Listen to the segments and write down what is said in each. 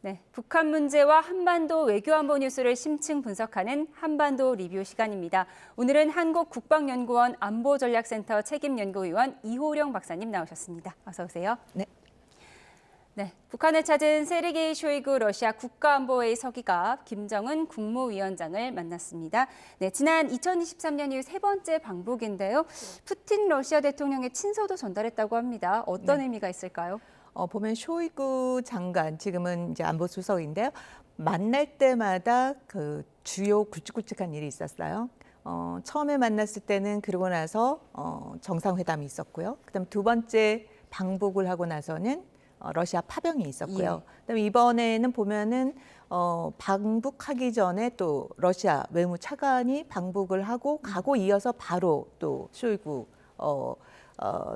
네, 북한 문제와 한반도 외교안보 뉴스를 심층 분석하는 한반도 리뷰 시간입니다. 오늘은 한국국방연구원 안보전략센터 책임연구위원 이호령 박사님 나오셨습니다. 어서 오세요. 네. 네, 북한을 찾은 세르게이 쇼이구 러시아 국가안보회의 서기가 김정은 국무위원장을 만났습니다. 네, 지난 2023년 이후 세 번째 방북인데요. 푸틴 러시아 대통령의 친서도 전달했다고 합니다. 어떤 의미가 있을까요? 보면 쇼이구 장관, 지금은 이제 안보수석인데요. 만날 때마다 그 주요 굵직굵직한 일이 있었어요. 처음에 만났을 때는 그러고 나서 정상회담이 있었고요. 그다음 두 번째 방북을 하고 나서는 러시아 파병이 있었고요. 그다음에 이번에는 보면은 방북하기 전에 또 러시아 외무 차관이 방북을 하고 가고 이어서 바로 또 쇼이구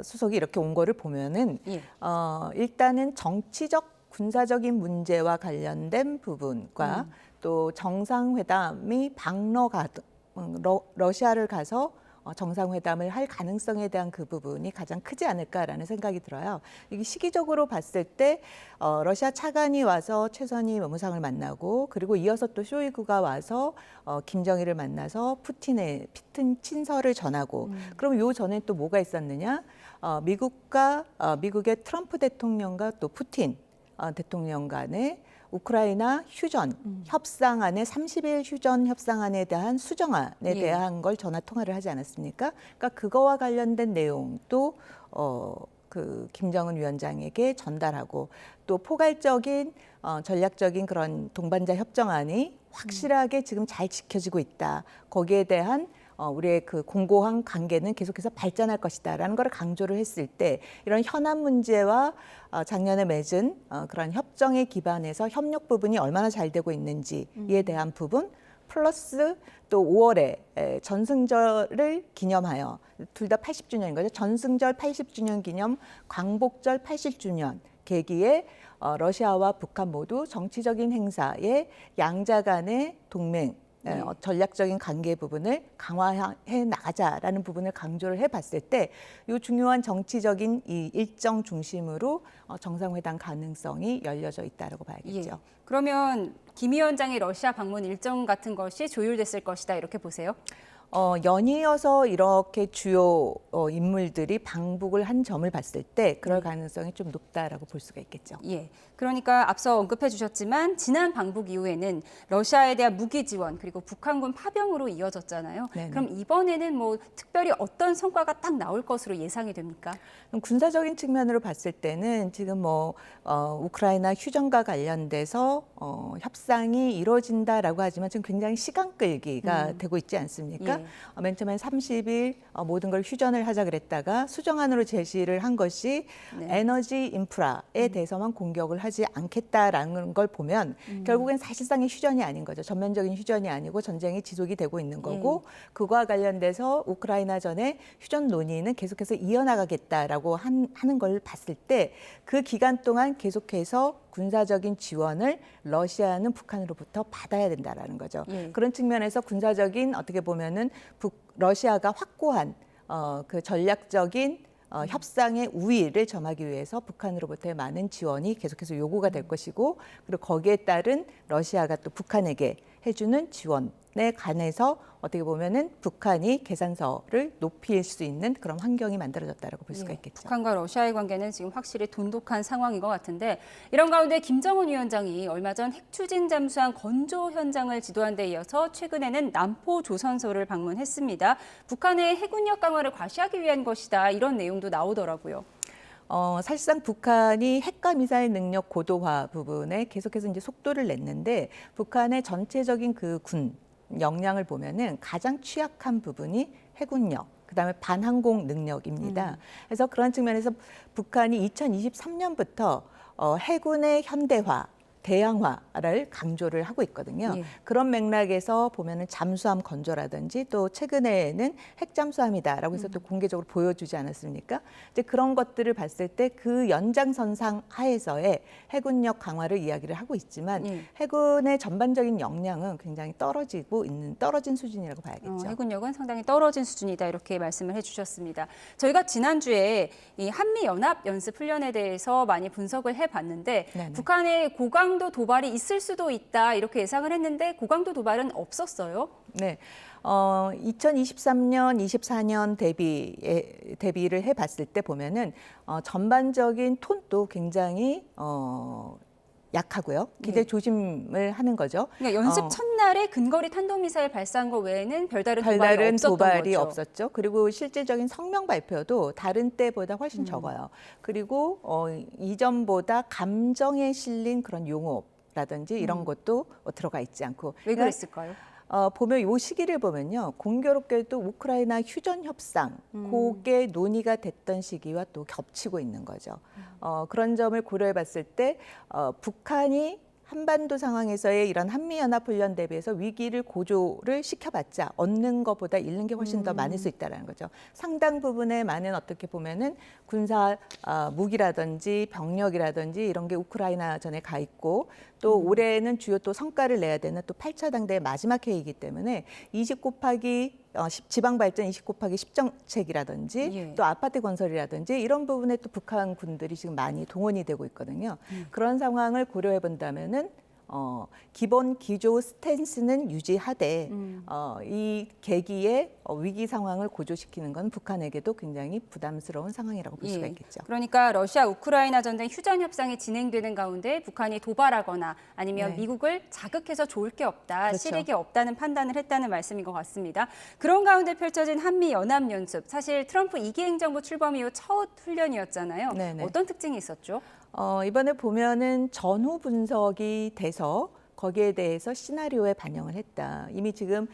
수석이 이렇게 온 거를 보면은 일단은 정치적 군사적인 문제와 관련된 부분과 또 정상회담이 러시아를 가서 정상회담을 할 가능성에 대한 그 부분이 가장 크지 않을까라는 생각이 들어요. 이게 시기적으로 봤을 때 러시아 차관이 와서 최선희 외무상을 만나고 그리고 이어서 또 쇼이구가 와서 김정일을 만나서 푸틴 친서를 전하고 그럼 요 전에 또 뭐가 있었느냐? 미국의 트럼프 대통령과 또 푸틴 대통령 간의 우크라이나 휴전 협상안의 30일 휴전 협상안에 대한 수정안에 대한 걸 전화 통화를 하지 않았습니까? 그러니까 그거와 관련된 내용도 그 김정은 위원장에게 전달하고 또 포괄적인 전략적인 그런 동반자 협정안이 확실하게 지금 잘 지켜지고 있다. 거기에 대한 우리의 그 공고한 관계는 계속해서 발전할 것이다라는 걸 강조를 했을 때 이런 현안 문제와 작년에 맺은 그런 협정에 기반해서 협력 부분이 얼마나 잘 되고 있는지에 대한 부분 플러스 또 5월에 전승절을 기념하여 둘 다 80주년인 거죠. 전승절 80주년 기념, 광복절 80주년 계기에 러시아와 북한 모두 정치적인 행사에 양자 간의 동맹 전략적인 관계 부분을 강화해 나가자라는 부분을 강조를 해봤을 때 이 중요한 정치적인 이 일정 중심으로 정상회담 가능성이 열려져 있다라고 봐야겠죠. 그러면 김 위원장의 러시아 방문 일정 같은 것이 조율됐을 것이다 이렇게 보세요? 연이어서 이렇게 주요 인물들이 방북을 한 점을 봤을 때 그럴 가능성이 좀 높다라고 볼 수가 있겠죠. 그러니까 앞서 언급해 주셨지만 지난 방북 이후에는 러시아에 대한 무기 지원 그리고 북한군 파병으로 이어졌잖아요. 네네. 그럼 이번에는 뭐 특별히 어떤 성과가 딱 나올 것으로 예상이 됩니까? 군사적인 측면으로 봤을 때는 지금 우크라이나 휴전과 관련돼서 협상이 이루어진다라고 하지만 지금 굉장히 시간 끌기가 되고 있지 않습니까? 맨 처음엔 30일 모든 걸 휴전을 하자 그랬다가 수정안으로 제시를 한 것이 에너지 인프라에 대해서만 공격을 하지 않겠다라는 걸 보면 결국엔 사실상의 휴전이 아닌 거죠. 전면적인 휴전이 아니고 전쟁이 지속이 되고 있는 거고 그거와 관련돼서 우크라이나 전에 휴전 논의는 계속해서 이어나가겠다라고 하는 걸 봤을 때 그 기간 동안 계속해서 군사적인 지원을 러시아는 북한으로부터 받아야 된다라는 거죠. 그런 측면에서 군사적인 어떻게 보면은 러시아가 확고한 그 전략적인 협상의 우위를 점하기 위해서 북한으로부터의 많은 지원이 계속해서 요구가 될 것이고 그리고 거기에 따른 러시아가 또 북한에게 해주는 지원에 관해서 어떻게 보면은 북한이 계산서를 높일 수 있는 그런 환경이 만들어졌다라고 볼 수가 있겠죠. 북한과 러시아의 관계는 지금 확실히 돈독한 상황인 것 같은데 이런 가운데 김정은 위원장이 얼마 전 핵추진 잠수함 건조 현장을 지도한 데 이어서 최근에는 남포 조선소를 방문했습니다. 북한의 해군력 강화를 과시하기 위한 것이다 이런 내용도 나오더라고요. 사실상 북한이 핵과 미사일 능력 고도화 부분에 계속해서 이제 속도를 냈는데 북한의 전체적인 그 군 역량을 보면은 가장 취약한 부분이 해군력, 그다음에 반항공 능력입니다. 그래서 그런 측면에서 북한이 2023년부터 해군의 현대화, 대양화를 강조를 하고 있거든요. 그런 맥락에서 보면은 잠수함 건조라든지 또 최근에는 핵잠수함이다라고 해서 또 공개적으로 보여주지 않았습니까? 이제 그런 것들을 봤을 때 그 연장선상 하에서의 해군력 강화를 이야기를 하고 있지만 해군의 전반적인 역량은 굉장히 떨어진 수준이라고 봐야겠죠. 해군력은 상당히 떨어진 수준이다 이렇게 말씀을 해주셨습니다. 저희가 지난주에 이 한미 연합 연습 훈련에 대해서 많이 분석을 해봤는데 북한의 고강 고강도 도발이 있을 수도 있다 이렇게 예상을 했는데 고강도 도발은 없었어요. 네. 2023년, 24년 대비를 해봤을 때 보면은 전반적인 톤도 굉장히 약하고요. 굉장히 조심을 하는 거죠. 그러니까 연습 첫날에 근거리 탄도미사일 발사한 거 외에는 별다른 별다른 도발이 거죠. 없었죠. 그리고 실질적인 성명 발표도 다른 때보다 훨씬 적어요. 그리고 이전보다 감정에 실린 그런 용어라든지 이런 것도 들어가 있지 않고. 왜 그랬을까요? 보면 이 시기를 보면요. 공교롭게도 우크라이나 휴전 협상, 그게 논의가 됐던 시기와 또 겹치고 있는 거죠. 그런 점을 고려해 봤을 때 북한이 한반도 상황에서의 이런 한미연합훈련 대비해서 위기를 고조를 시켜봤자 얻는 것보다 잃는 게 훨씬 더 많을 수 있다는 거죠. 상당 부분의 많은 어떻게 보면은 군사 무기라든지 병력이라든지 이런 게 우크라이나 전에 가 있고 또 올해는 주요 또 성과를 내야 되는 또 8차 당대의 마지막 회의이기 때문에 20 곱하기 지방발전 20 곱하기 10 정책이라든지 또 아파트 건설이라든지 이런 부분에 또 북한 군들이 지금 많이 동원이 되고 있거든요. 그런 상황을 고려해 본다면은 기본 기조 스탠스는 유지하되 이 계기에 위기 상황을 고조시키는 건 북한에게도 굉장히 부담스러운 상황이라고 볼 수가 있겠죠. 그러니까 러시아 우크라이나 전쟁 휴전 협상이 진행되는 가운데 북한이 도발하거나 아니면 미국을 자극해서 좋을 게 없다, 그렇죠. 실익이 없다는 판단을 했다는 말씀인 것 같습니다. 그런 가운데 펼쳐진 한미 연합 연습, 사실 트럼프 2기 행정부 출범 이후 첫 훈련이었잖아요. 네네. 어떤 특징이 있었죠? 이번에 보면은 전후 분석이 돼서 거기에 대해서 시나리오에 반영을 했다. 이미 지금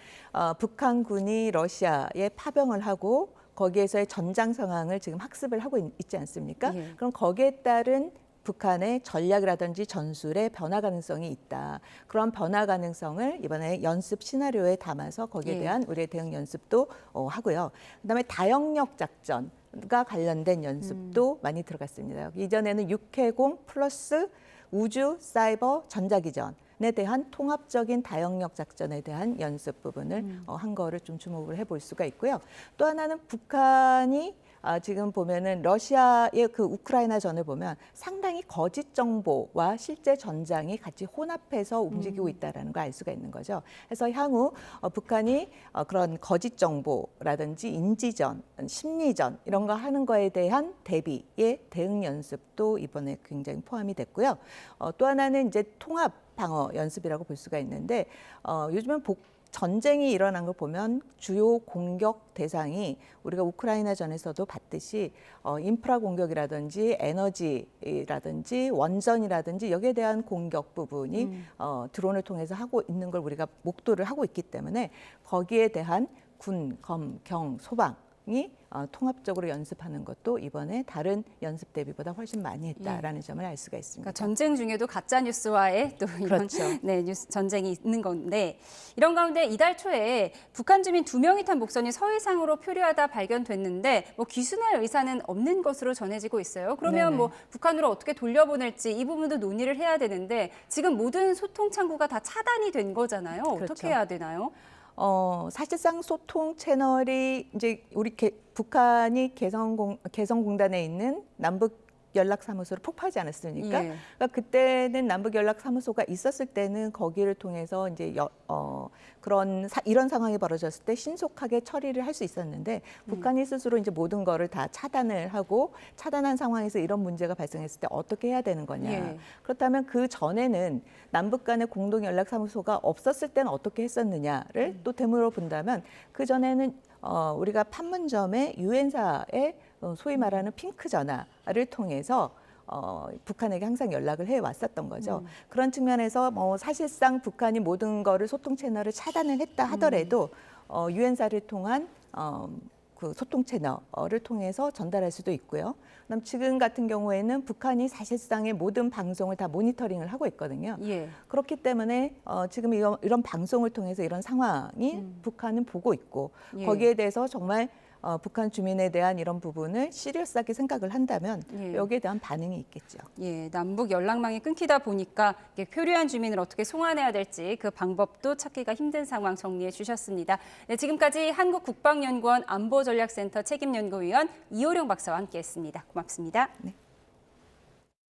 북한군이 러시아에 파병을 하고 거기에서의 전장 상황을 지금 학습을 하고 있지 않습니까? 그럼 거기에 따른 북한의 전략이라든지 전술의 변화 가능성이 있다. 그런 변화 가능성을 이번에 연습 시나리오에 담아서 거기에 대한 우리의 대응 연습도 하고요. 그다음에 다영역 작전과 관련된 연습도 많이 들어갔습니다. 이전에는 육해공 플러스 우주, 사이버, 전자기전에 대한 통합적인 다영역 작전에 대한 연습 부분을 한 거를 좀 주목을 해볼 수가 있고요. 또 하나는 북한이 지금 보면은 러시아의 그 우크라이나 전을 보면 상당히 거짓 정보와 실제 전장이 같이 혼합해서 움직이고 있다는 걸 알 수가 있는 거죠. 그래서 향후 북한이 그런 거짓 정보라든지 인지전, 심리전 이런 거 하는 거에 대한 대비의 대응 연습도 이번에 굉장히 포함이 됐고요. 또 하나는 이제 통합 방어 연습이라고 볼 수가 있는데 요즘은 전쟁이 일어난 걸 보면 주요 공격 대상이 우리가 우크라이나 전에서도 봤듯이 인프라 공격이라든지 에너지라든지 원전이라든지 여기에 대한 공격 부분이 드론을 통해서 하고 있는 걸 우리가 목도를 하고 있기 때문에 거기에 대한 군, 검, 경, 소방이 통합적으로 연습하는 것도 이번에 다른 연습 대비보다 훨씬 많이 했다라는 점을 알 수가 있습니다. 그러니까 전쟁 중에도 가짜 뉴스와의 또 이런 뉴스 전쟁이 있는 건데 이런 가운데 이달 초에 북한 주민 2명이 탄 목선이 서해상으로 표류하다 발견됐는데 뭐 귀순할 의사는 없는 것으로 전해지고 있어요. 그러면 뭐 북한으로 어떻게 돌려보낼지 이 부분도 논의를 해야 되는데 지금 모든 소통 창구가 다 차단이 된 거잖아요. 어떻게 해야 되나요? 사실상 소통 채널이 이제 북한이 개성공단에 있는 남북 연락사무소를 폭파하지 않았습니까? 그러니까 그때는 남북 연락사무소가 있었을 때는 거기를 통해서 이제 이런 상황이 벌어졌을 때 신속하게 처리를 할 수 있었는데 북한이 스스로 이제 모든 거를 다 차단을 하고 차단한 상황에서 이런 문제가 발생했을 때 어떻게 해야 되는 거냐? 그렇다면 그 전에는 남북 간의 공동 연락사무소가 없었을 때는 어떻게 했었느냐를 또 되물어 본다면 그 전에는 우리가 판문점에 유엔사의 소위 말하는 핑크 전화를 통해서 북한에게 항상 연락을 해왔었던 거죠. 그런 측면에서 사실상 북한이 모든 거를 소통 채널을 차단을 했다 하더라도 유엔사를 통한 그 소통 채널을 통해서 전달할 수도 있고요. 그다음 지금 같은 경우에는 북한이 사실상의 모든 방송을 다 모니터링을 하고 있거든요. 그렇기 때문에 지금 이런 방송을 통해서 이런 상황이 북한은 보고 있고 거기에 대해서 정말 북한 주민에 대한 이런 부분을 시리어스하게 생각을 한다면 여기에 대한 반응이 있겠죠. 남북 연락망이 끊기다 보니까 표류한 주민을 어떻게 송환해야 될지 그 방법도 찾기가 힘든 상황 정리해 주셨습니다. 지금까지 한국국방연구원 안보전략센터 책임연구위원 이호령 박사와 함께했습니다. 고맙습니다.